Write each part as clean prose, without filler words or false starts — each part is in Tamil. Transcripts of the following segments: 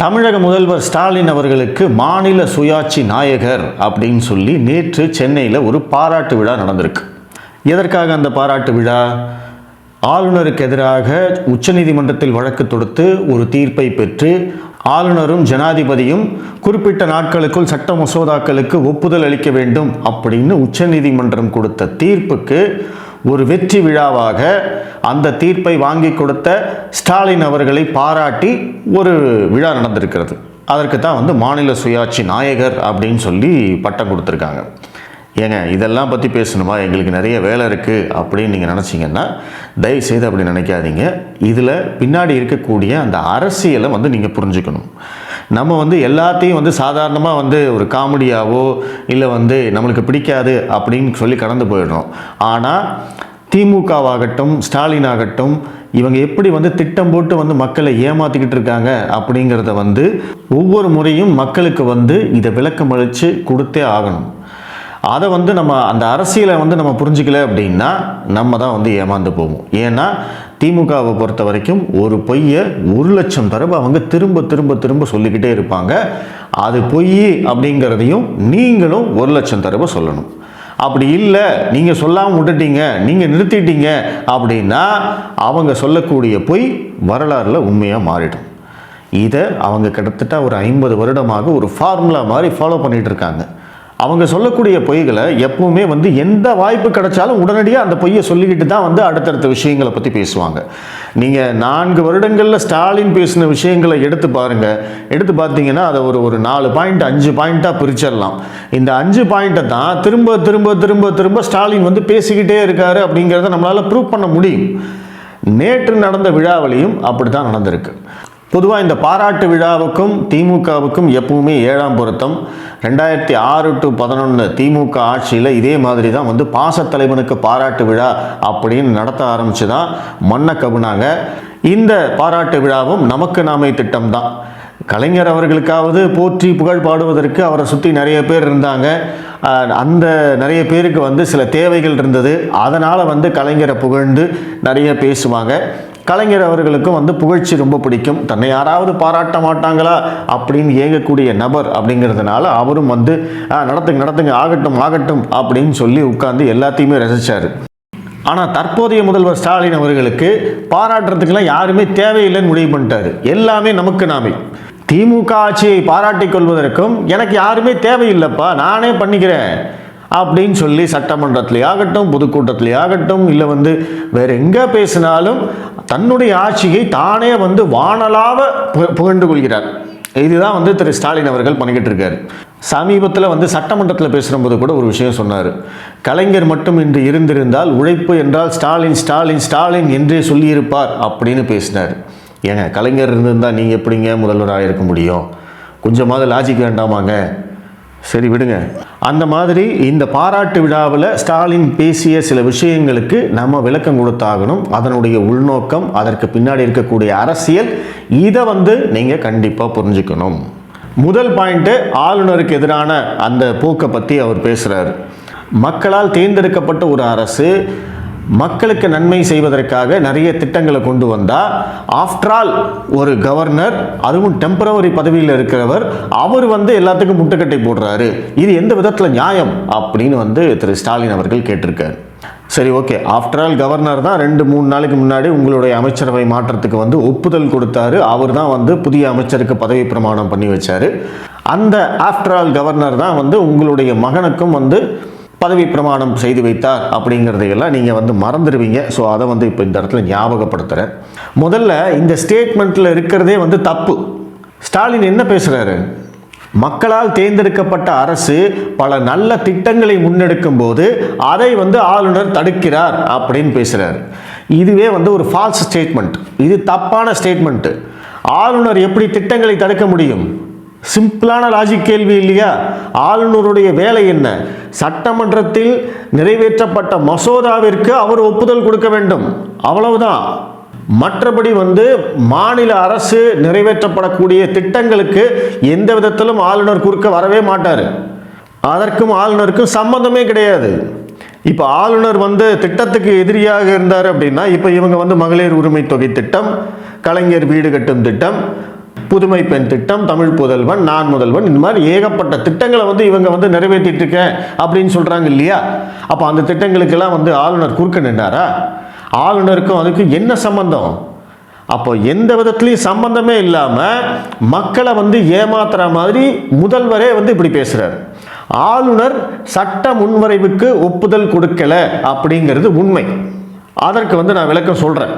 தமிழக முதல்வர் ஸ்டாலின் அவர்களுக்கு மாநில சுயாட்சி நாயகர் அப்படின்னு சொல்லி நேற்று சென்னையில் ஒரு பாராட்டு விழா நடந்திருக்கு. எதற்காக அந்த பாராட்டு விழா? ஆளுநருக்கு எதிராக உச்சநீதிமன்றத்தில் வழக்கு தொடுத்து ஒரு தீர்ப்பை பெற்று ஆளுநரும் ஜனாதிபதியும் குறிப்பிட்ட நாட்களுக்குள் சட்ட மசோதாக்களுக்கு ஒப்புதல் அளிக்க வேண்டும் அப்படின்னு உச்சநீதிமன்றம் கொடுத்த தீர்ப்புக்கு ஒரு வெற்றி விழாவாக அந்த தீர்ப்பை வாங்கி கொடுத்த ஸ்டாலின் அவர்களை பாராட்டி ஒரு விழா நடந்திருக்கிறது. அதற்கு தான் மாநில சுயாட்சி நாயகர் அப்படின்னு சொல்லி பட்டம் கொடுத்துருக்காங்க. ஏங்க இதெல்லாம் பற்றி பேசணுமா, எங்களுக்கு நிறைய வேலை இருக்குது அப்படின்னு நீங்கள் நினச்சிங்கன்னா தயவுசெய்து அப்படி நினைக்காதீங்க. இதில் பின்னாடி இருக்கக்கூடிய அந்த அரசியலை நீங்கள் புரிஞ்சுக்கணும். நம்ம எல்லாத்தையும் சாதாரணமாக ஒரு காமெடியாவோ இல்லை நம்மளுக்கு பிடிக்காது அப்படின்னு சொல்லி கடந்து போயிடுறோம். ஆனால் திமுகவாகட்டும் ஸ்டாலின் ஆகட்டும் இவங்க எப்படி திட்டம் போட்டு மக்களை ஏமாற்றிக்கிட்டு இருக்காங்க அப்படிங்கிறத ஒவ்வொரு முறையும் மக்களுக்கு இதை விளக்கம் அளித்து கொடுத்தே ஆகணும். அதை நம்ம அந்த அரசியலை நம்ம புரிஞ்சிக்கல அப்படின்னா நம்ம தான் ஏமாந்து போவோம். ஏன்னா திமுகவை பொறுத்த வரைக்கும் ஒரு பொய்யை 1,00,000 தடவை அவங்க திரும்ப திரும்ப திரும்ப சொல்லிக்கிட்டே இருப்பாங்க. அது பொய் அப்படிங்கிறதையும் நீங்களும் 1,00,000 தடவை சொல்லணும். அப்படி இல்லை, நீங்கள் சொல்லாமல் விட்டுட்டீங்க, நீங்கள் நிறுத்திட்டீங்க அப்படின்னா அவங்க சொல்லக்கூடிய பொய் வரலாறில் உண்மையாக மாறிடும். இதை அவங்க கிட்டத்தட்ட ஒரு 50 வருடமாக ஒரு ஃபார்முலா மாதிரி ஃபாலோ பண்ணிகிட்டு இருக்காங்க. அவங்க சொல்லக்கூடிய பொய்களை எப்பவுமே எந்த வாய்ப்பு கிடைச்சாலும் உடனடியாக அந்த பொய்யை சொல்லிக்கிட்டு தான் அடுத்தடுத்த விஷயங்களை பற்றி பேசுவாங்க. நீங்கள் 4 வருடங்களில் ஸ்டாலின் பேசின விஷயங்களை எடுத்து பாருங்கள். எடுத்து பார்த்தீங்கன்னா அதை ஒரு 4 பாயிண்ட் 5 பாயிண்ட்டாக பிரிச்சிடலாம். இந்த 5 பாயிண்ட்டை தான் திரும்ப திரும்ப திரும்ப திரும்ப ஸ்டாலின் பேசிக்கிட்டே இருக்காரு அப்படிங்கிறத நம்மளால் ப்ரூவ் பண்ண முடியும். நேற்று நடந்த விழாவிலையும் அப்படி தான் நடந்திருக்கு. பொதுவாக இந்த பாராட்டு விழாவுக்கும் திமுகவுக்கும் எப்பவுமே 7ஆம் பொருத்தம். 2006 to 2011 திமுக ஆட்சியில் இதே மாதிரி தான் பாசத்தலைவனுக்கு பாராட்டு விழா அப்படின்னு நடத்த ஆரம்பித்து தான் மண்ணை கவுனாங்க. இந்த பாராட்டு விழாவும் நமக்கு நாமே திட்டம் தான். கலைஞர் அவர்களுக்காவது போற்றி புகழ் பாடுவதற்கு அவரை சுற்றி நிறைய பேர் இருந்தாங்க. அந்த நிறைய பேருக்கு சில தேவைகள் இருந்தது. அதனால் கலைஞரை புகழ்ந்து நிறைய பேசுவாங்க. கலைஞர் அவர்களுக்கும் புகழ்ச்சி ரொம்ப பிடிக்கும். தன்னை யாராவது பாராட்ட மாட்டாங்களா அப்படின்னு ஏங்கக்கூடிய நபர் அப்படிங்கிறதுனால அவரும் நடத்துங்க ஆகட்டும் ஆகட்டும் அப்படின்னு சொல்லி உட்கார்ந்து எல்லாத்தையுமே ரசித்தார். ஆனால் தற்போதைய முதல்வர் ஸ்டாலின் அவர்களுக்கு பாராட்டுறதுக்கெல்லாம் யாருமே தேவையில்லைன்னு முடிவு பண்ணிட்டாரு. எல்லாமே நமக்கு நாமே. திமுக ஆட்சியை பாராட்டிக் கொள்வதற்கும் எனக்கு யாருமே தேவையில்லைப்பா, நானே பண்ணிக்கிறேன் அப்படின்னு சொல்லி சட்டமன்றத்திலே ஆகட்டும் பொதுக்கூட்டத்திலே ஆகட்டும் இல்லை வேறு எங்கே பேசினாலும் தன்னுடைய ஆட்சியை தானே வானலாவ புகழ்ந்து கொள்கிறார். இதுதான் திரு ஸ்டாலின் அவர்கள் பண்ணிக்கிட்டு இருக்காரு. சமீபத்தில் சட்டமன்றத்தில் பேசும்போது கூட ஒரு விஷயம் சொன்னார். கலைஞர் மட்டும் இன்று இருந்திருந்தால் உழைப்பு என்றால் ஸ்டாலின் ஸ்டாலின் ஸ்டாலின் என்றே சொல்லியிருப்பார் அப்படின்னு பேசினார். ஏங்க கலைஞர் இருந்திருந்தால் நீங்கள் எப்படிங்க முதல்வராக இருக்க முடியும்? கொஞ்சமாவது லாஜிக் வேண்டாமாங்க? சரி விடுங்க. அந்த மாதிரி இந்த பாராட்டு விழாவில் ஸ்டாலின் பேசிய சில விஷயங்களுக்கு நம்ம விளக்கம் கொடுத்தாகணும். அதனுடைய உள்நோக்கம், அதற்கு பின்னாடி இருக்கக்கூடிய அரசியல், இதை நீங்கள் கண்டிப்பாக புரிஞ்சுக்கணும். முதல் பாயிண்ட்டு, ஆளுநருக்கு எதிரான அந்த போக்கை பற்றி அவர் பேசுகிறார். மக்களால் தேர்ந்தெடுக்கப்பட்ட ஒரு அரசு மக்களுக்கு நன்மை செய்வதற்காக நிறைய திட்டங்களை கொண்டு வந்தால், ஆஃப்டர் ஆல் ஒரு கவர்னர், அதுவும் டெம்பரவரி பதவியில் இருக்கிறவர், அவர் எல்லாத்துக்கும் முட்டுக்கட்டை போடுறாரு. இது எந்த விதத்தில் நியாயம் அப்படின்னு திரு ஸ்டாலின் அவர்கள் கேட்டிருக்காரு. சரி, ஓகே, ஆஃப்டர் ஆல் கவர்னர் தான் 2-3 நாளைக்கு முன்னாடி உங்களுடைய அமைச்சரவை மாற்றத்துக்கு ஒப்புதல் கொடுத்தாரு. அவர் தான் புதிய அமைச்சருக்கு பதவி பிரமாணம் பண்ணி வச்சாரு. அந்த ஆஃப்டர் ஆல் கவர்னர் தான் உங்களுடைய மகனுக்கும் பதவி பிரமாணம் செய்து வைத்தார் அப்படிங்கிறதையெல்லாம் நீங்கள் மறந்துடுவீங்க. ஸோ அதை இப்போ இந்த இடத்துல ஞாபகப்படுத்துகிறேன். முதல்ல இந்த ஸ்டேட்மெண்ட்டில் இருக்கிறதே தப்பு. ஸ்டாலின் என்ன பேசுகிறாரு? மக்களால் தேர்ந்தெடுக்கப்பட்ட அரசு பல நல்ல திட்டங்களை முன்னெடுக்கும் போது அதை ஆளுநர் தடுக்கிறார் அப்படின்னு பேசுகிறார். இதுவே ஒரு ஃபால்ஸ் ஸ்டேட்மெண்ட். இது தப்பான ஸ்டேட்மெண்ட்டு. ஆளுநர் எப்படி திட்டங்களை தடுக்க முடியும்? சிம்பிளான லாஜிக் கேள்வி இல்லையா? ஆளுநருடைய வேலை என்ன? சட்டமன்றத்தில் நிறைவேற்றப்பட்ட மசோதாவிற்கு அவர் ஒப்புதல் கொடுக்க வேண்டும், அவ்வளவுதான். மற்றபடி மாநில அரசு நிறைவேற்றப்படக்கூடிய திட்டங்களுக்கு எந்த விதத்திலும் ஆளுநர் குறுக்க வரவே மாட்டார். அதற்கும் ஆளுநருக்கும் சம்பந்தமே கிடையாது. இப்போ ஆளுநர் திட்டத்துக்கு எதிரியாக இருந்தார் அப்படின்னா இப்போ இவங்க மகளிர் உரிமை தொகை திட்டம், கலைஞர் வீடு கட்டும் திட்டம், புதுமை பெண் திட்டம், தமிழ் புதல்வன், நான் முதல்வன், இந்த மாதிரி ஏகப்பட்ட திட்டங்களை வந்து இவங்க வந்து நிறைவேற்றிட்டு இருக்கேன் அப்படின்னு சொல்றாங்க இல்லையா? அப்போ அந்த திட்டங்களுக்கெல்லாம் வந்து ஆளுநர் குறுக்க நின்னாரா? ஆளுநருக்கும் அதுக்கு என்ன சம்பந்தம்? அப்போ எந்த விதத்துலையும் சம்பந்தமே இல்லாமல் மக்களை வந்து ஏமாத்துற மாதிரி முதல்வரே வந்து இப்படி பேசுறாரு. ஆளுநர் சட்ட முன்வரைவுக்கு ஒப்புதல் கொடுக்கல அப்படிங்கிறது உண்மை. அதற்கு வந்து நான் விளக்கம் சொல்றேன்.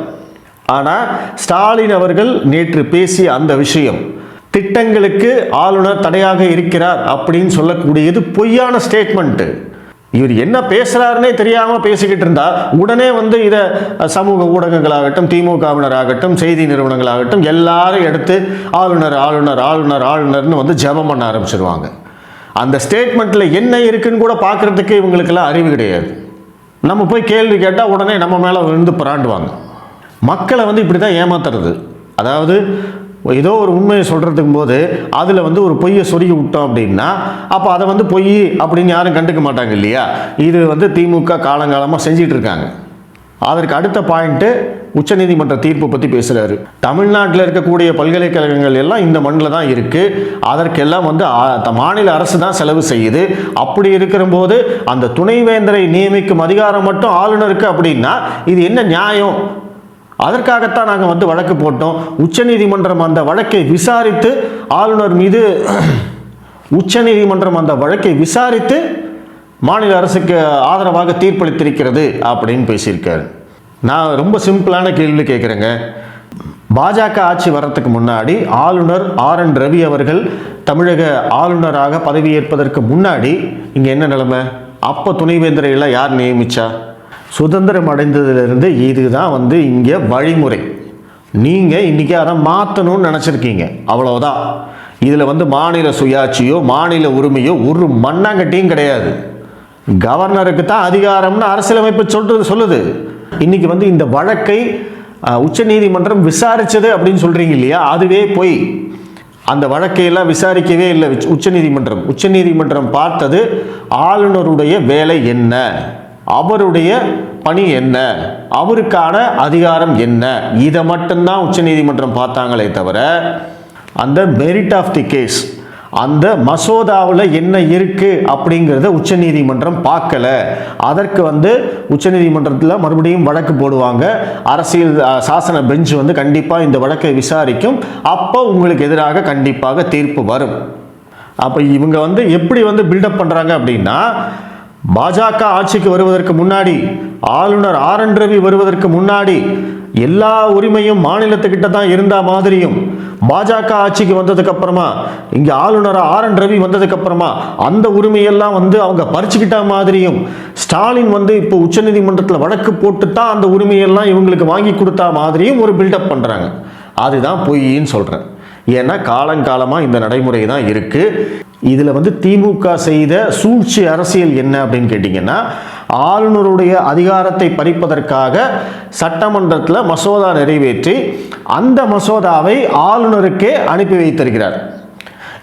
ஆனால் ஸ்டாலின் அவர்கள் நேற்று பேசிய அந்த விஷயம், திட்டங்களுக்கு ஆளுநர் தடையாக இருக்கிறார் அப்படின்னு சொல்லக்கூடியது பொய்யான ஸ்டேட்மெண்ட். இவர் என்ன பேசுறாருன்னே தெரியாம பேசிக்கிட்டு இருந்தா உடனே வந்து இதை சமூக ஊடகங்களாகட்டும், திமுகவினராகட்டும், செய்தி நிறுவனங்களாகட்டும் எல்லாரும் எடுத்து ஆளுநர் ஆளுநர் ஆளுநர் ஆளுநர்னு வந்து ஜெபம் பண்ண ஆரம்பிச்சிருவாங்க. அந்த ஸ்டேட்மெண்ட்ல என்ன இருக்குன்னு கூட பார்க்கறதுக்கு இவங்களுக்கெல்லாம் அறிவு கிடையாது. நம்ம போய் கேள்வி கேட்டால் உடனே நம்ம மேலே விழுந்து பிராண்டுவாங்க. மக்களை வந்து இப்படி தான் ஏமாத்துறது. அதாவது ஏதோ ஒரு உண்மையை சொல்கிறதுக்கும் போது அதில் வந்து ஒரு பொய்யை சொருகி விட்டோம் அப்படின்னா அப்போ அதை வந்து பொய் அப்படின்னு யாரும் கண்டுக்க மாட்டாங்க இல்லையா? இது வந்து திமுக காலங்காலமாக செஞ்சிட்டு இருக்காங்க. அதற்கு அடுத்த பாயிண்ட்டு உச்சநீதிமன்ற தீர்ப்பு பற்றி பேசுகிறாரு. தமிழ்நாட்டில் இருக்கக்கூடிய பல்கலைக்கழகங்கள் எல்லாம் இந்த மண்ணில் தான் இருக்குது, அதற்கெல்லாம் வந்து மாநில அரசு தான் செலவு செய்யுது. அப்படி இருக்கிற போது அந்த துணைவேந்தரை நியமிக்கும் அதிகாரம் மட்டும் ஆளுநருக்கு அப்படின்னா இது என்ன நியாயம்? அதற்காகத்தான் நாங்கள் வந்து வழக்கு போட்டோம். உச்சநீதிமன்றம் அந்த வழக்கை விசாரித்து ஆளுநர் மீது உச்சநீதிமன்றம் அந்த வழக்கை விசாரித்து மாநில அரசுக்கு ஆதரவாக தீர்ப்பளித்திருக்கிறது அப்படின்னு பேசியிருக்காரு. நான் ரொம்ப சிம்பிளான கேள்வி கேட்குறேங்க. பாஜக ஆட்சி வர்றதுக்கு முன்னாடி ஆளுநர் RN ரவி அவர்கள் தமிழக ஆளுநராக பதவியேற்பதற்கு முன்னாடி இங்கே என்ன நிலைமை? அப்போ துணைவேந்தரையெல்லாம் யார் நியமிச்சா? சுதந்திரம் அடைந்ததிலிருந்து இதுதான் வந்து இங்கே வழிமுறை. நீங்கள் இன்றைக்கி அதை மாற்றணும்னு நினச்சிருக்கீங்க, அவ்வளவுதான். இதில் வந்து மாநில சுயாட்சியோ மாநில உரிமையோ ஒரு மண்ணாங்கட்டியும் கிடையாது. கவர்னருக்கு தான் அதிகாரம்னு அரசியலமைப்பு சொல்லுது. இன்னைக்கு வந்து இந்த வழக்கை உச்சநீதிமன்றம் விசாரிச்சது அப்படின்னு சொல்றீங்க இல்லையா? அதுவே போய் அந்த வழக்கையெல்லாம் விசாரிக்கவே இல்லை உச்சநீதிமன்றம். உச்சநீதிமன்றம் பார்த்தது ஆளுநருடைய வேலை என்ன, அவருடைய பணி என்ன, அவருக்கான அதிகாரம் என்ன, இதை மட்டும்தான் உச்சநீதிமன்றம் பார்த்தாங்களே தவிர அந்த மெரிட் ஆஃப் தி கேஸ், அந்த மசோதாவில் என்ன இருக்கு அப்படிங்கிறத உச்சநீதிமன்றம் பார்க்கல. அதற்கு வந்து உச்சநீதிமன்றத்தில் மறுபடியும் வழக்கு போடுவாங்க. அரசியல் சாசன பெஞ்ச் வந்து கண்டிப்பாக இந்த வழக்கை விசாரிக்கும். அப்போ உங்களுக்கு எதிராக கண்டிப்பாக தீர்ப்பு வரும். அப்போ இவங்க வந்து எப்படி வந்து பில்டப் பண்ணுறாங்க அப்படின்னா, பாஜக ஆட்சிக்கு வருவதற்கு முன்னாடி, ஆளுநர் RN ரவி வருவதற்கு முன்னாடி எல்லா உரிமையும் மாநிலத்துக்கிட்ட தான் இருந்த மாதிரியும், பாஜக ஆட்சிக்கு வந்ததுக்கு அப்புறமா இங்க ஆளுநர் RN ரவி வந்ததுக்கு அப்புறமா அந்த உரிமையெல்லாம் வந்து அவங்க பறிச்சுக்கிட்ட மாதிரியும், ஸ்டாலின் வந்து இப்போ உச்சநீதிமன்றத்தில் வழக்கு போட்டு தான் அந்த உரிமையெல்லாம் இவங்களுக்கு வாங்கி கொடுத்தா மாதிரியும் ஒரு பில்டப் பண்றாங்க. அதுதான் பொய்ன்னு சொல்றேன். ஏன்னா காலங்காலமாக இந்த நடைமுறை தான் இருக்கு. இதில் வந்து திமுக செய்த சூழ்ச்சி அரசியல் என்ன அப்படின்னு கேட்டிங்கன்னா, ஆளுநருடைய அதிகாரத்தை பறிப்பதற்காக சட்டமன்றத்தில் மசோதா நிறைவேற்றி அந்த மசோதாவை ஆளுநருக்கே அனுப்பி வைத்திருக்கிறார்.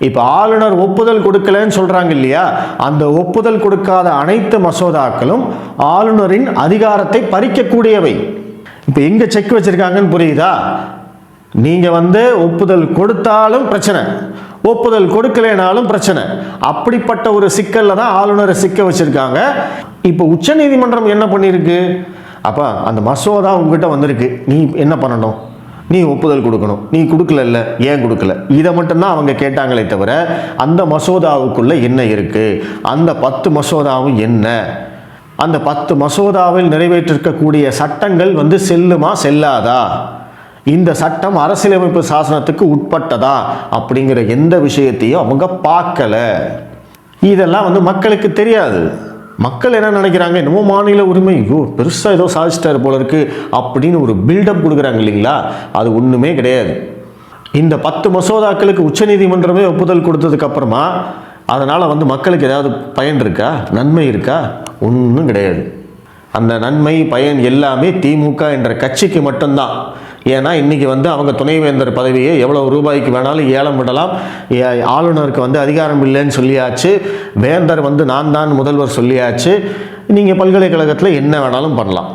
இப்போ ஆளுநர் ஒப்புதல் கொடுக்கலன்னு சொல்றாங்க இல்லையா? அந்த ஒப்புதல் கொடுக்காத அனைத்து மசோதாக்களும் ஆளுநரின் அதிகாரத்தை பறிக்கக்கூடியவை. இப்போ எங்க செக் வச்சிருக்காங்கன்னு புரியுதா? நீங்க வந்து ஒப்புதல் கொடுத்தாலும் பிரச்சனை, ஒப்புதல் கொடுக்கலைனாலும் பிரச்சனை. அப்படிப்பட்ட ஒரு சிக்கல்ல தான் ஆளுநரை சிக்க வச்சிருக்காங்க. இப்போ உச்சநீதிமன்றம் என்ன பண்ணிருக்கு? அப்ப அந்த மசோதா உங்ககிட்ட வந்திருக்கு, நீ என்ன பண்ணணும்? நீ ஒப்புதல் கொடுக்கணும். நீ கொடுக்கல, ஏன் கொடுக்கல? இதை மட்டும்தான் அவங்க கேட்டாங்களே தவிர அந்த மசோதாவுக்குள்ள என்ன இருக்கு, அந்த 10 மசோதாவும் என்ன, அந்த 10 மசோதாவில் நிறைவேற்றிருக்கக்கூடிய சட்டங்கள் வந்து செல்லுமா செல்லாதா, இந்த சட்டம் அரசியலமைப்பு சாசனத்துக்கு உட்பட்டதா அப்படிங்கிற எந்த விஷயத்தையும் அவங்க பார்க்கல. இதெல்லாம் வந்து மக்களுக்கு தெரியாது. மக்கள் என்ன நினைக்கிறாங்க, என்னமோ மாநில உரிமை பெருசாக ஏதோ சாதிச்சிட்டாரு போல இருக்கு அப்படின்னு ஒரு பில்டப் கொடுக்குறாங்க இல்லைங்களா? அது ஒன்றுமே கிடையாது. இந்த 10 மசோதாக்களுக்கு உச்சநீதிமன்றமே ஒப்புதல் கொடுத்ததுக்கு அப்புறமா அதனால் வந்து மக்களுக்கு ஏதாவது பயன் இருக்கா, நன்மை இருக்கா? ஒன்றும் கிடையாது. அந்த நன்மை பயன் எல்லாமே திமுக என்ற கட்சிக்கு மட்டும்தான். ஏன்னா இன்றைக்கி வந்து அவங்க துணைவேந்தர் பதவியை எவ்வளோ ரூபாய்க்கு வேணாலும் ஏலம் விடலாம். ஆளுநருக்கு வந்து அதிகாரம் இல்லைன்னு சொல்லியாச்சு, வேந்தர் வந்து நான் தான் முதல்வர் சொல்லியாச்சு. நீங்கள் பல்கலைக்கழகத்தில் என்ன வேணாலும் பண்ணலாம்.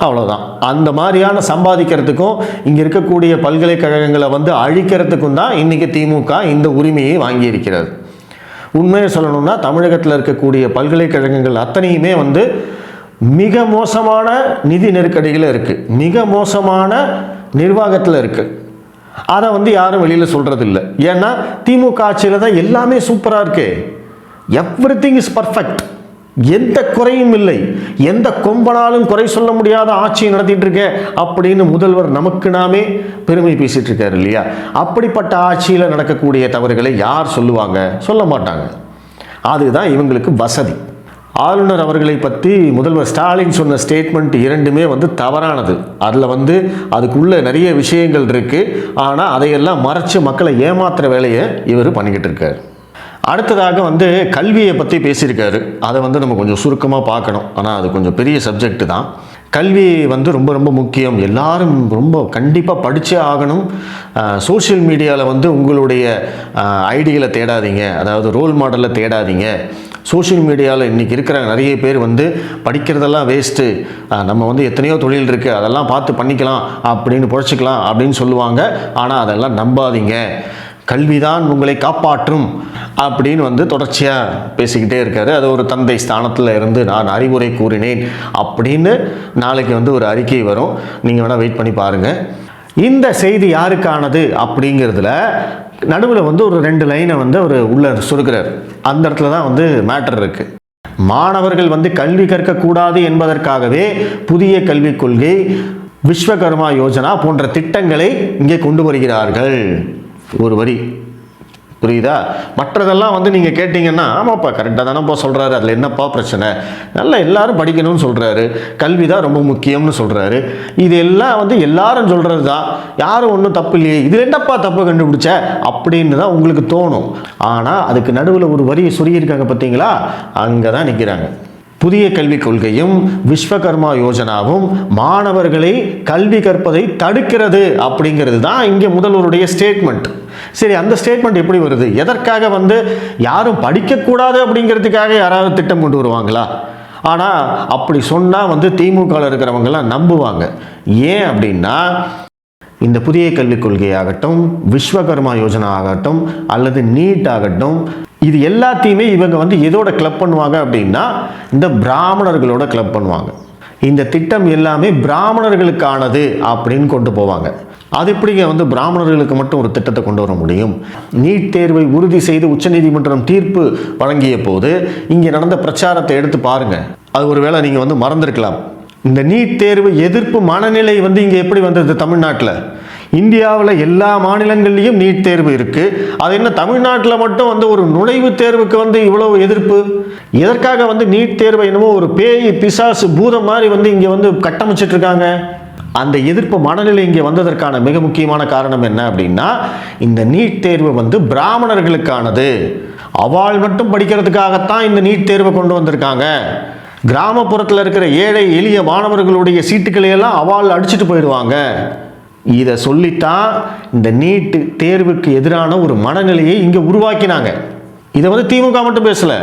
அவ்வளோதான். அந்த மாதிரியான சம்பாதிக்கிறதுக்கும் இங்கே இருக்கக்கூடிய பல்கலைக்கழகங்களை வந்து அழிக்கிறதுக்கும் தான் இன்றைக்கி திமுக இந்த உரிமையை வாங்கியிருக்கிறது. உண்மையை சொல்லணும்னா தமிழகத்தில் இருக்கக்கூடிய பல்கலைக்கழகங்கள் அத்தனையுமே வந்து மிக மோசமான நிதி நெருக்கடியில் இருக்குது, மிக மோசமான நிர்வாகத்தில் இருக்குது. அதை வந்து யாரும் வெளியில் சொல்கிறது இல்லை. ஏன்னா திமுக ஆட்சியில் தான் எல்லாமே சூப்பராக இருக்கு, எவ்ரிதிங் இஸ் பர்ஃபெக்ட், எந்த குறையும் இல்லை, எந்த கொம்பனாலும் குறை சொல்ல முடியாத ஆட்சியை நடத்திட்டு இருக்க அப்படின்னு முதல்வர் நமக்கு நாமே பெருமை பேசிட்டு இருக்காரு இல்லையா? அப்படிப்பட்ட ஆட்சியில் நடக்கக்கூடிய தவறுகளை யார் சொல்லுவாங்க? சொல்ல மாட்டாங்க. அதுதான் இவங்களுக்கு வசதி. ஆளுநர் அவர்களை பற்றி முதல்வர் ஸ்டாலின் சொன்ன ஸ்டேட்மெண்ட் இரண்டுமே வந்து தவறானது. அதில் வந்து அதுக்குள்ளே நிறைய விஷயங்கள் இருக்குது. ஆனால் அதையெல்லாம் மறைச்சு மக்களை ஏமாத்துகிற வேலையை இவர் பண்ணிக்கிட்டு இருக்கார். அடுத்ததாக வந்து கல்வியை பற்றி பேசியிருக்காரு. அதை வந்து நம்ம கொஞ்சம் சுருக்கமாக பார்க்கணும். ஆனால் அது கொஞ்சம் பெரிய சப்ஜெக்ட் தான். கல்வி வந்து ரொம்ப ரொம்ப முக்கியம், எல்லாரும் ரொம்ப கண்டிப்பாக படித்தே ஆகணும். சோஷியல் மீடியாவில் வந்து உங்களுடைய ஐடிகளை தேடாதீங்க, அதாவது ரோல் மாடலை தேடாதீங்க. சோஷியல் மீடியாவில் இன்றைக்கி இருக்கிற நிறைய பேர் வந்து படிக்கிறதெல்லாம் வேஸ்ட்டு, நம்ம வந்து எத்தனையோ தொழில் இருக்குது அதெல்லாம் பார்த்து பண்ணிக்கலாம் அப்படின்னு பொழைச்சிக்கலாம் அப்படின்னு சொல்லுவாங்க. ஆனால் அதெல்லாம் நம்பாதீங்க, கல்விதான் உங்களை காப்பாற்றும் அப்படின்னு வந்து தொடர்ச்சியாக பேசிக்கிட்டே இருக்காரு. அது ஒரு தந்தை ஸ்தானத்தில் இருந்து நான் அறிவுரை கூறினேன் அப்படின்னு நாளைக்கு வந்து ஒரு அறிக்கை வரும், நீங்கள் வேணால் வெயிட் பண்ணி பாருங்கள். இந்த செய்தி யாருக்கானது அப்படிங்கிறதுல நடுவில் வந்து ஒரு 2 லைனை வந்து அவர் உள்ள சுருக்கிறார். அந்த இடத்துல தான் வந்து மேட்டர் இருக்குது. மாணவர்கள் வந்து கல்வி கற்கக்கூடாது என்பதற்காகவே புதிய கல்விக் கொள்கை, விஸ்வகர்மா யோஜனா போன்ற திட்டங்களை இங்கே கொண்டு வருகிறார்கள். ஒரு வரி புரியுதா? மற்றதெல்லாம் வந்து நீங்கள் கேட்டிங்கன்னா ஆமாப்பா கரெக்டாக தானேப்பா சொல்கிறாரு, அதில் என்னப்பா பிரச்சனை, நல்லா எல்லாரும் படிக்கணும்னு சொல்கிறாரு, கல்வி தான் ரொம்ப முக்கியம்னு சொல்கிறாரு, இது எல்லாம் வந்து எல்லாரும் சொல்கிறது தான், யாரும் ஒன்றும் தப்பு இல்லையே, இதில் என்னப்பா தப்பு கண்டுபிடிச்ச அப்படின்னு தான் உங்களுக்கு தோணும். ஆனால் அதுக்கு நடுவில் ஒரு வரியை சொருகியிருக்காங்க பார்த்தீங்களா, அங்கே தான் நிற்கிறாங்க. புதிய கல்விக் கொள்கையும் விஸ்வகர்மா யோஜனாவும் மாணவர்களை கல்வி கற்பதை தடுக்கிறது அப்படிங்கிறது தான் இங்கே முதல்வருடைய ஸ்டேட்மெண்ட். சரி, அந்த ஸ்டேட்மெண்ட் எப்படி வருது? எதற்காக வந்து யாரும் படிக்கக்கூடாது அப்படிங்கிறதுக்காக யாராவது திட்டம் கொண்டு வருவாங்களா? ஆனால் அப்படி சொன்னால் வந்து திமுகவில் இருக்கிறவங்கெல்லாம் நம்புவாங்க. ஏன் அப்படின்னா இந்த புதிய கல்விக் கொள்கையாகட்டும், விஸ்வகர்மா யோஜனா ஆகட்டும், அல்லது நீட் ஆகட்டும், இது எல்லாத்தையுமே இவங்க வந்து எதோட கிளப் பண்ணுவாங்க அப்படின்னா இந்த பிராமணர்களோட கிளப் பண்ணுவாங்க. இந்த திட்டம் எல்லாமே பிராமணர்களுக்கானது அப்படின்னு கொண்டு போவாங்க. அது எப்படிங்க வந்து பிராமணர்களுக்கு மட்டும் ஒரு திட்டத்தை கொண்டு வர முடியும்? நீட் தேர்வை உறுதி செய்து உச்சநீதிமன்றம் தீர்ப்பு வழங்கிய போது இங்கே நடந்த பிரச்சாரத்தை எடுத்து பாருங்க. அது ஒரு வேளை நீங்கள் வந்து மறந்துருக்கலாம். இந்த நீட் தேர்வு எதிர்ப்பு மனநிலை வந்து இங்கே எப்படி வந்தது? தமிழ்நாட்டில், இந்தியாவில் எல்லா மாநிலங்கள்லேயும் நீட் தேர்வு இருக்குது. அது என்ன தமிழ்நாட்டில் மட்டும் வந்து ஒரு நுழைவுத் தேர்வுக்கு வந்து இவ்வளவு எதிர்ப்பு? எதற்காக வந்து நீட் தேர்வை என்னமோ ஒரு பேய் பிசாசு பூதம் மாதிரி வந்து இங்கே வந்து கட்டமைச்சிட்டு இருக்காங்க? அந்த எதிர்ப்பு மனநிலை இங்கே வந்ததற்கான மிக முக்கியமான காரணம் என்ன அப்படின்னா இந்த நீட் தேர்வு வந்து பிராமணர்களுக்கானது, அவாள் மட்டும் படிக்கிறதுக்காகத்தான் இந்த நீட் தேர்வை கொண்டு வந்திருக்காங்க. கிராமப்புறத்தில் இருக்கிற ஏழை எளிய மாணவர்களுடைய சீட்டுக்களை எல்லாம் அவாள் அடிச்சுட்டு போயிடுவாங்க. இதை சொல்லித்தான் இந்த நீட் தேர்வுக்கு எதிரான ஒரு மனநிலையை இங்கே உருவாக்கினாங்க. இதை வந்து திமுக மட்டும் பேசல,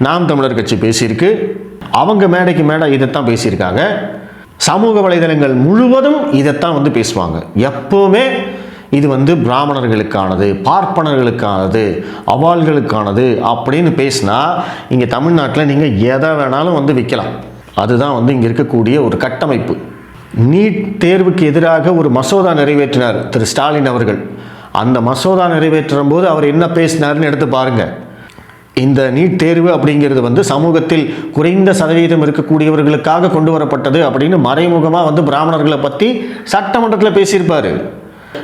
நாம் தமிழர் கட்சி பேசியிருக்கு, அவங்க மேடைக்கு மேடை இதைத்தான் பேசியிருக்காங்க. சமூக வலைதளங்கள் முழுவதும் இதைத்தான் வந்து பேசுவாங்க. எப்போவுமே இது வந்து பிராமணர்களுக்கானது, பார்ப்பனர்களுக்கானது, அவாள்களுக்கானது அப்படின்னு பேசினா இங்கே தமிழ்நாட்டில் நீங்கள் எதை வேணாலும் வந்து விற்கலாம். அதுதான் வந்து இங்கே இருக்கக்கூடிய ஒரு கட்டமைப்பு. நீட் தேர்வுக்கு எதிராக ஒரு மசோதா நிறைவேற்றினார் திரு ஸ்டாலின் அவர்கள். அந்த மசோதா நிறைவேற்றும் போது அவர் என்ன பேசினார்னு எடுத்து பாருங்க. இந்த நீட் தேர்வு அப்படிங்கிறது வந்து சமூகத்தில் குறைந்த சதவீதம் இருக்கக்கூடியவர்களுக்காக கொண்டு வரப்பட்டது அப்படின்னு மறைமுகமாக வந்து பிராமணர்களை பற்றி சட்டமன்றத்தில் பேசியிருப்பார்.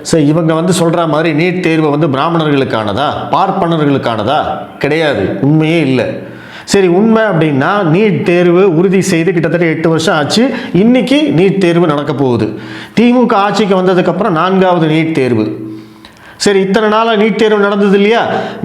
ஸோ இவங்க வந்து சொல்கிற மாதிரி நீட் தேர்வு வந்து பிராமணர்களுக்கானதா, பார்ப்பனர்களுக்கானதா? கிடையாது, உண்மையே இல்லை. சரி, உண்மை அப்படின்னா நீட் தேர்வு உறுதி செய்து கிட்டத்தட்ட 8 வருஷம் ஆச்சு. இன்னைக்கு நீட் தேர்வு நடக்க போகுது. திமுக ஆட்சிக்கு வந்ததுக்கப்புறம் 4வது நீட் தேர்வு. சரி, இத்தனை நாளாக நீட் தேர்வு நடந்தது இல்லையா?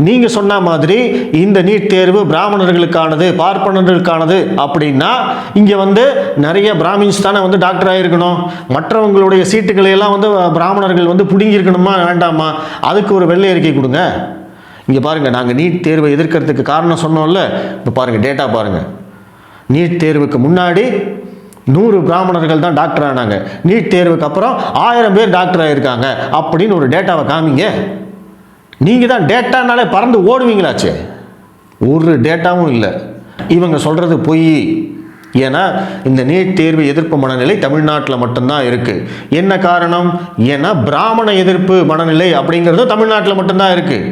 நீங்கள் சொன்ன மாதிரி இந்த நீட் தேர்வு பிராமணர்களுக்கானது, பார்ப்பனர்களுக்கானது அப்படின்னா இங்கே வந்து நிறைய பிராமின்ஸ் தானே வந்து டாக்டர் ஆகிருக்கணும். மற்றவங்களுடைய சீட்டுகளை எல்லாம் வந்து பிராமணர்கள் வந்து பிடுங்கியிருக்கணுமா வேண்டாமா? அதுக்கு ஒரு வெள்ளை அறிக்கை கொடுங்க. இங்கே பாருங்கள், நாங்கள் நீட் தேர்வை எதிர்க்கிறதுக்கு காரணம் சொன்னோம்ல, இப்போ பாருங்கள் டேட்டா பாருங்கள். நீட் தேர்வுக்கு முன்னாடி 100 பிராமணர்கள் தான் டாக்டர் ஆனாங்க, நீட் தேர்வுக்கு அப்புறம் 1000 பேர் டாக்டர் ஆகியிருக்காங்க அப்படின்னு ஒரு டேட்டாவை காமிங்க. நீங்கள் தான் டேட்டானாலே பறந்து ஓடுவீங்களாச்சே. ஒரு டேட்டாவும் இல்லை. இவங்க சொல்கிறது பொய். ஏன்னா இந்த நீட் தேர்வு எதிர்ப்பு மனநிலை தமிழ்நாட்டில் மட்டும்தான் இருக்குது. என்ன காரணம்? ஏன்னா பிராமண எதிர்ப்பு மனநிலை அப்படிங்கிறது தமிழ்நாட்டில் மட்டும்தான் இருக்குது.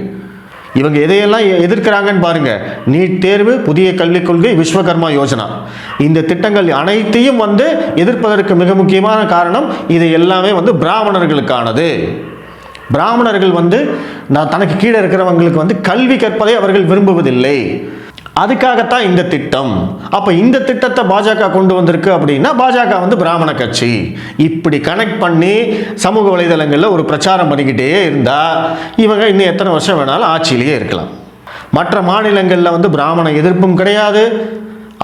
இவங்க எதையெல்லாம் எதிர்க்கிறாங்கன்னு பாருங்க. நீட் தேர்வு, புதிய கல்விக் கொள்கை, விஸ்வகர்மா யோஜனா, இந்த திட்டங்கள் அனைத்தையும் எதிர்ப்பதற்கு மிக முக்கியமான காரணம் இது எல்லாமே பிராமணர்களுக்கானது. பிராமணர்கள் நான் தனக்கு கீழே இருக்கிறவங்களுக்கு கல்வி கற்பதை அவர்கள் விரும்புவதில்லை. அதுக்காகத்தான் இந்த திட்டம். அப்போ இந்த திட்டத்தை பாஜக கொண்டு வந்திருக்கு அப்படின்னா பாஜக பிராமண கட்சி. இப்படி கனெக்ட் பண்ணி சமூக வலைதளங்களில் ஒரு பிரச்சாரம் பண்ணிக்கிட்டே இருந்தால் இவங்க இன்னும் எத்தனை வருஷம் வேணாலும் ஆட்சியிலேயே இருக்கலாம். மற்ற மாநிலங்களில் பிராமண எதிர்ப்பும் கிடையாது,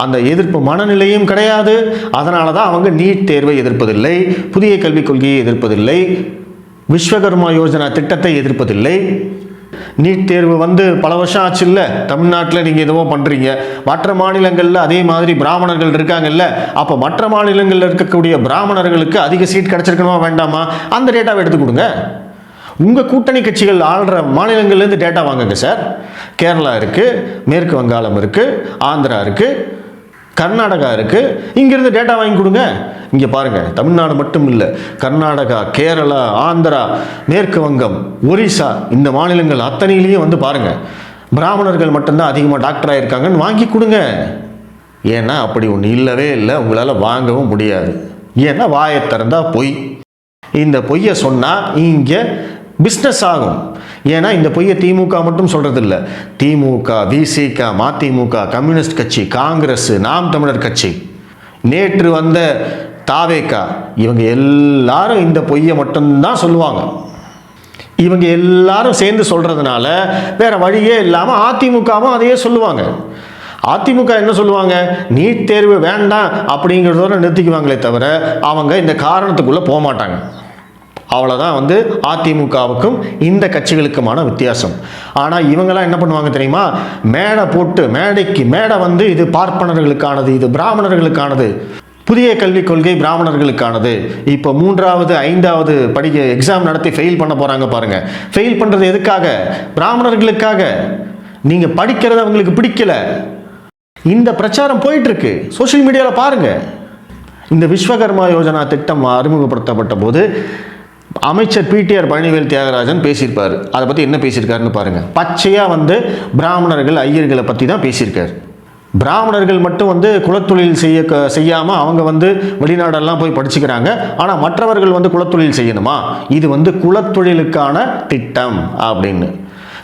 அந்த எதிர்ப்பு மனநிலையும் கிடையாது. அதனால தான் அவங்க நீட் தேர்வை எதிர்ப்பதில்லை, புதிய கல்விக் கொள்கையை எதிர்ப்பதில்லை, விஸ்வகர்மா யோஜனா திட்டத்தை எதிர்ப்பதில்லை. நீட் தேர்வு பல வருஷம் ஆச்சு இல்லை, தமிழ்நாட்டில் நீங்கள் எதுவும் பண்ணுறீங்க. மற்ற மாநிலங்களில் அதே மாதிரி பிராமணர்கள் இருக்காங்கல்ல, அப்போ மற்ற மாநிலங்களில் இருக்கக்கூடிய பிராமணர்களுக்கு அதிக சீட் கிடச்சிருக்கணுமா வேண்டாமா? அந்த டேட்டாவை எடுத்து கொடுங்க. உங்கள் கூட்டணி கட்சிகள் ஆள்ற மாநிலங்கள்லேருந்து டேட்டா வாங்குங்க சார். கேரளா இருக்குது, மேற்கு வங்காளம் இருக்குது, ஆந்திரா இருக்குது, கர்நாடகா இருக்குது. இங்கிருந்து டேட்டா வாங்கி கொடுங்க. இங்கே பாருங்கள், தமிழ்நாடு மட்டும் இல்லை, கர்நாடகா, கேரளா, ஆந்திரா, மேற்கு வங்கம், ஒரிசா, இந்த மாநிலங்கள் அத்தனையிலையும் பாருங்கள், பிராமணர்கள் மட்டும்தான் அதிகமாக டாக்டர் ஆகியிருக்காங்கன்னு வாங்கி கொடுங்க. ஏன்னா அப்படி ஒன்று இல்லவே இல்லை, உங்களால் வாங்கவும் முடியாது. ஏன்னா வாயை திறந்தா பொய். இந்த பொய்யை சொன்னால் இங்கே பிஸ்னஸ் ஆகும். ஏன்னா இந்த பொய்யை திமுக மட்டும் சொல்கிறதில்ல, திமுக, விசிக, மதிமுக, கம்யூனிஸ்ட் கட்சி, காங்கிரஸ், நாம் தமிழர் கட்சி, நேற்று தாவேகா, இவங்க எல்லாரும் இந்த பொய்யை மட்டும்தான் சொல்லுவாங்க. இவங்க எல்லாரும் சேர்ந்து சொல்கிறதுனால வேற வழியே இல்லாமல் அதிமுகவும் அதையே சொல்லுவாங்க. அதிமுக என்ன சொல்லுவாங்க? நீட் தேர்வு வேண்டாம் அப்படிங்கிறதோட நிறுத்திக்குவாங்களே தவிர அவங்க இந்த காரணத்துக்குள்ளே போக மாட்டாங்க. அவ்வளோதான் அதிமுகவுக்கும் இந்த கட்சிகளுக்குமான வித்தியாசம். ஆனால் இவங்கெல்லாம் என்ன பண்ணுவாங்க தெரியுமா? மேடை போட்டு, மேடைக்கு மேடை இது பார்ப்பனர்களுக்கானது, இது பிராமணர்களுக்கானது, புதிய கல்விக் கொள்கை பிராமணர்களுக்கானது. இப்போ 3வது 5வது படிக்க எக்ஸாம் நடத்தி ஃபெயில் பண்ண போகிறாங்க பாருங்க. ஃபெயில் பண்ணுறது எதுக்காக? பிராமணர்களுக்காக. நீங்கள் படிக்கிறது அவங்களுக்கு பிடிக்கல. இந்த பிரச்சாரம் போயிட்டு இருக்கு, சோஷியல் மீடியாவில் பாருங்க. இந்த விஸ்வகர்மா யோஜனா திட்டம் அறிமுகப்படுத்தப்பட்ட போது அமைச்சர் பிடிஆர் பழனிவேல் தியாகராஜன் பேசியிருப்பார். அதை பற்றி என்ன பேசியிருக்காருன்னு பாருங்க. பச்சையாக பிராமணர்கள், ஐயர்களை பற்றி தான் பேசியிருக்காரு. பிராமணர்கள் மட்டும் குலத்தொழில் செய்யாமல் அவங்க வெளிநாடெல்லாம் போய் படிச்சுக்கிறாங்க. ஆனால் மற்றவர்கள் குலத்தொழில் செய்யணுமா? இது குலத்தொழிலுக்கான திட்டம் அப்படின்னு.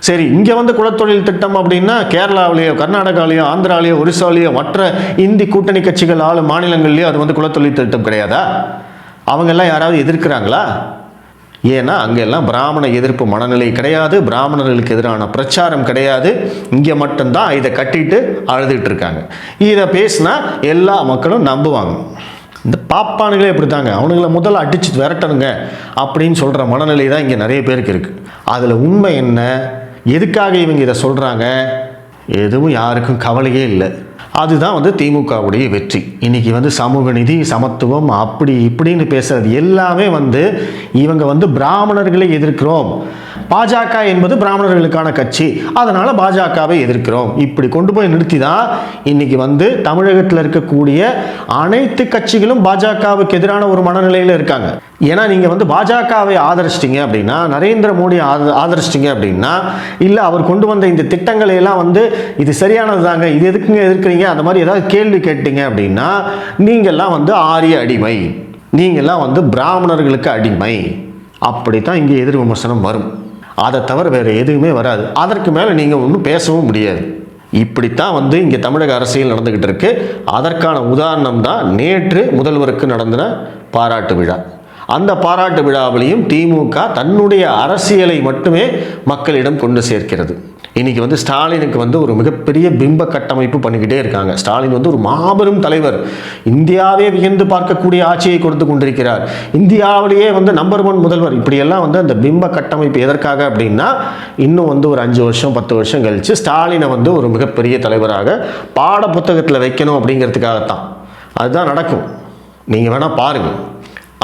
சரி, இங்கே குலத்தொழில் திட்டம் அப்படின்னா கேரளாவிலேயோ, கர்நாடகாவிலேயோ, ஆந்திராவிலேயோ, ஒரிசாவிலேயோ, மற்ற இந்தி கூட்டணி கட்சிகள் ஆளும் மாநிலங்கள்லேயோ அது குலத்தொழில் திட்டம் கிடையாதா? அவங்கெல்லாம் யாராவது எதிர்க்கிறாங்களா? ஏன்னா அங்கெல்லாம் பிராமண எதிர்ப்பு மனநிலை கிடையாது, பிராமணர்களுக்கு எதிரான பிரச்சாரம் கிடையாது. இங்கே மட்டும்தான் இதை கட்டிட்டு அழுதுகிட்டு இருக்காங்க. இதை பேசினா எல்லா மக்களும் நம்புவாங்க. இந்த பாப்பானுங்களே எப்படி தாங்க, அவனுங்களை முதல்ல அடிச்சு விரட்டணுங்க அப்படின்னு சொல்கிற மனநிலை தான் இங்கே நிறைய பேருக்கு இருக்குது. அதில் உண்மை என்ன, எதுக்காக இவங்க இதை சொல்கிறாங்க, எதுவும் யாருக்கும் கவலையே இல்லை. அதுதான் திமுகவுடைய வெற்றி. இன்னைக்கு சமூக நீதி, சமத்துவம், அப்படி இப்படின்னு பேசுறது எல்லாமே இவங்க பிராமணர்களை எதிர்க்கிறோம், பாஜக என்பது பிராமணர்களுக்கான கட்சி, அதனால பாஜகவை எதிர்க்கிறோம், இப்படி கொண்டு போய் நிறுத்தி தான் இன்னைக்கு தமிழகத்தில் இருக்கக்கூடிய அனைத்து கட்சிகளும் பாஜகவுக்கு எதிரான ஒரு மனநிலையில் இருக்காங்க. ஏன்னா நீங்க பாஜகவை ஆதரிச்சிட்டீங்க அப்படின்னா, நரேந்திர மோடி ஆதரிச்சிட்டீங்க அப்படின்னா, இல்லை அவர் கொண்டு வந்த இந்த திட்டங்களை எல்லாம் இது சரியானது தாங்க, இது எதுக்குங்க எதிர்க்கிறீங்க, அந்த மாதிரி ஏதாவது கேள்வி கேட்டீங்க அப்படின்னா நீங்கள்லாம் ஆரிய அடிமை, நீங்கள்லாம் பிராமணர்களுக்கு அடிமை, அப்படித்தான் இங்கே எதிர் விமர்சனம் வரும். அதை தவிர வேறு எதுவுமே வராது. அதற்கு மேலே நீங்கள் ஒன்றும் பேசவும் முடியாது. இப்படித்தான் இங்கே தமிழக அரசியல் நடந்துக்கிட்டு இருக்கு. அதற்கான உதாரணம் தான் நேற்று முதல்வருக்கு நடந்த பாராட்டு விழா. அந்த பாராட்டு விழாவிலையும் திமுக தன்னுடைய அரசியலை மட்டுமே மக்களிடம் கொண்டு சேர்க்கிறது. இன்னைக்கு ஸ்டாலினுக்கு ஒரு மிகப்பெரிய பிம்ப கட்டமைப்பு பண்ணிக்கிட்டே இருக்காங்க. ஸ்டாலின் ஒரு மாபெரும் தலைவர், இந்தியாவே வியந்து பார்க்கக்கூடிய ஆட்சியை கொடுத்து கொண்டிருக்கிறார், இந்தியாவிலேயே நம்பர் 1 முதல்வர். இப்படியெல்லாம் அந்த பிம்ப கட்டமைப்பு எதற்காக அப்படின்னா, இன்னும் ஒரு 5 வருஷம் 10 வருஷம் கழிச்சு ஸ்டாலினை ஒரு மிகப்பெரிய தலைவராக பாட புத்தகத்தில் வைக்கணும் அப்படிங்கிறதுக்காகத்தான். அதுதான் நடக்கும். நீங்கள் வேணால் பாருங்கள்.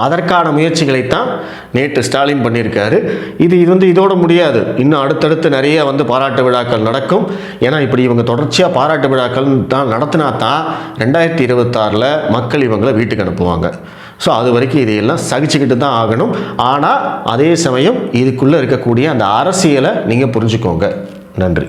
அதற்கான முயற்சிகளைத்தான் நேற்று ஸ்டாலின் பண்ணியிருக்காரு. இது இதோட முடியாது. இன்னும் அடுத்தடுத்து நிறைய பாராட்டு விழாக்கள் நடக்கும். ஏன்னா இப்படி இவங்க தொடர்ச்சியாக பாராட்டு விழாக்கள் தான் நடத்தினா தான் 2026 மக்கள் இவங்களை வீட்டுக்கு அனுப்புவாங்க. ஸோ அது வரைக்கும் இதையெல்லாம் சகிச்சுக்கிட்டு தான் ஆகணும். ஆனால் அதே சமயம் இதுக்குள்ளே இருக்கக்கூடிய அந்த அரசியலை நீங்கள் புரிஞ்சுக்கோங்க. நன்றி.